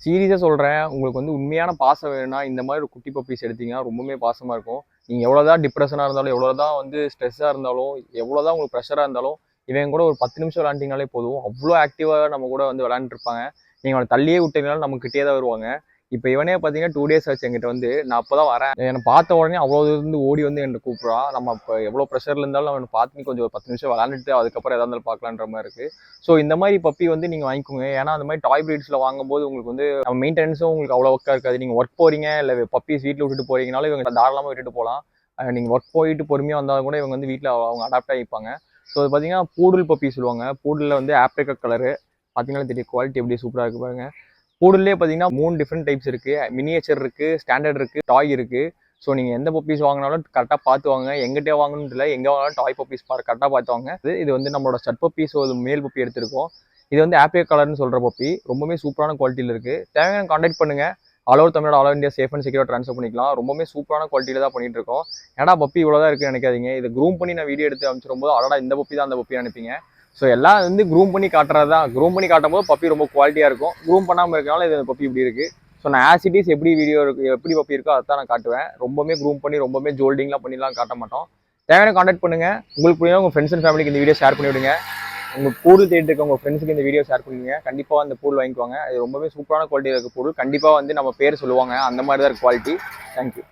சீரியஸாக சொல்கிறேன், உங்களுக்கு வந்து உண்மையான பாசம் வேணும்னா இந்த மாதிரி ஒரு குட்டி பப்பீஸ் எடுத்தீங்கன்னா ரொம்பவுமே பாசமாக இருக்கும். நீங்கள் எவ்வளோதான் டிப்ரெஷனாக இருந்தாலும், எவ்வளோதான் வந்து ஸ்ட்ரெஸ்ஸாக இருந்தாலும், எவ்வளோதான் உங்களுக்கு ப்ரெஷராக இருந்தாலும், இவன் கூட ஒரு 10 நிமிஷம் விளையாண்டிங்கனாலே போதும். அவ்வளோ ஆக்டிவாக நம்ம கூட வந்து விளையாண்டுருப்பாங்க. நீங்கள் அவனை தள்ளியே விட்டீங்கனாலும் நம்ம கிட்டே தான் வருவாங்க. இப்போ இவனே பார்த்தீங்கன்னா 2 டேஸ் ஆச்சு என்கிட்ட வந்து. நான் அப்போ தான் வரேன். என்னை பார்த்த உடனே அவ்வளோ இருந்து ஓடி வந்து என்கிட்ட கூப்பிட்றான். நம்ம இப்போ எவ்வளோ ப்ரெஷரில் இருந்தாலும் அவனை பார்த்து நீ கொஞ்சம் ஒரு 10 நிமிஷம் விளையாண்டுட்டு அதுக்கப்புறம் எதா இருந்தாலும் பார்க்கலான்ற மாதிரி இருக்குது. ஸோ இந்த மாதிரி பப்பி வந்து நீங்கள் வாங்கிக்கோங்க. ஏன்னா அந்த மாதிரி டாய் பிரீட்ஸில் வாங்கும்போது உங்களுக்கு வந்து மெயின்டெனன்ஸும் உங்களுக்கு அவ்வளோ ஒர்க்காக இருக்காது. நீங்கள் ஒர்க் போகிறீங்க இல்லை பப்பீஸ் வீட்டில் விட்டுட்டு போகிறீங்கனாலும் இவங்க தாராளமாக விட்டுட்டு போகலாம். நீங்கள் ஒர்க் போயிட்டு பொறுமையாக வந்தாலும் கூட இவங்க வந்து வீட்டில் அவங்க அடாப்ட் ஆகிப்பாங்க. ஸோ அது பார்த்தீங்கன்னா பூடல் பப்பி சொல்லுவாங்க. பூடலில் வந்து ஆப்ரிக்கா கலரு பார்த்தீங்கன்னா தெரியும் குவாலிட்டி எப்படி சூப்பராக இருக்கு பாருங்க. பூடல்லே பார்த்தீங்கன்னா 3 டிஃப்ரெண்ட் டைப்ஸ் இருக்குது. மினியேச்சர் இருக்குது, ஸ்டாண்டர்ட் இருக்குது, டாய் இருக்குது. ஸோ நீங்கள் எந்த பப்பீஸ் வாங்கினாலும் கரெக்டாக பார்த்து வாங்க. எங்கிட்டே வாங்கணும்னு இல்லை, எங்கே வாங்கினாலும் டாய் பப்பீஸ் கரெக்டாக பார்த்து வாங்க. இது வந்து நம்மளோட ஸ்டட் பப்பி. ஸோ இது மேல் பப்பி எடுத்திருக்கோம். இது வந்து ஆப்பிரிக்கா கலர்னு சொல்கிற பப்பி. ரொம்பவே சூப்பரான குவாலிட்டியில் இருக்குது. தேவையான கான்டாக்ட் பண்ணுங்கள். All over Tamil Nadu, all India safe and செக்யூராக ட்ரான்ஸ்ஃபர் பண்ணிக்கலாம். ரொம்பவே சூப்பரான குவாலிட்டியில் தான் பண்ணிட்டு இருக்கோம். ஏன்னா பப்பி இவ்வளோதான் இருக்குன்னு நினைக்காதீங்க. இதை க்ரூம் பண்ணி நான் வீடியோ எடுத்து அனுப்பிச்சிடும் போது அடடா இந்த பப்பி தான் அந்த பப்பி நினைப்பீங்க. ஸோ எல்லாம் வந்து க்ரூம் பண்ணி காட்டுறது தான். க்ரூம் பண்ணி காட்டும் போது பப்பி ரொம்ப குவாலிட்டியாக இருக்கும். க்ரூம் பண்ணாமல் இருக்கனால இது பப்பி இப்படி இருக்குது. ஸோ நான் ஆசிட்டிஸ் எப்படி வீடியோ இருக்குது எப்படி பப்பி இருக்கோ அதை தான் நான் காட்டுவேன். ரொம்பவே க்ரூம் பண்ணி ரொம்பவே ஜோல்டிங்லாம் பண்ணிலாம் காட்ட மாட்டோம். தேவையான கான்டாக்ட் பண்ணுங்கள். உங்களுக்கு புரியும் உங்கள் ஃப்ரெண்ட்ஸ் அண்ட் ஃபேமிலிக்கு இந்த வீடியோ ஷேர் பண்ணி விடுங்க. உங்கள் பூல் தேடிட்டு இருக்க உங்கள் ஃப்ரெண்ட்ஸுக்கு இந்த வீடியோ ஷேர் பண்ணுவீங்க. கண்டிப்பாக அந்த பூல் வாங்கிக்குவாங்க. அது ரொம்பவே சூப்பரான குவாலிட்டியில் இருக்க பூல். கண்டிப்பாக வந்து நம்ம பேர் சொல்லுவாங்க. அந்த மாதிரி தான் இருக்குது குவாலிட்டி. தேங்க்யூ.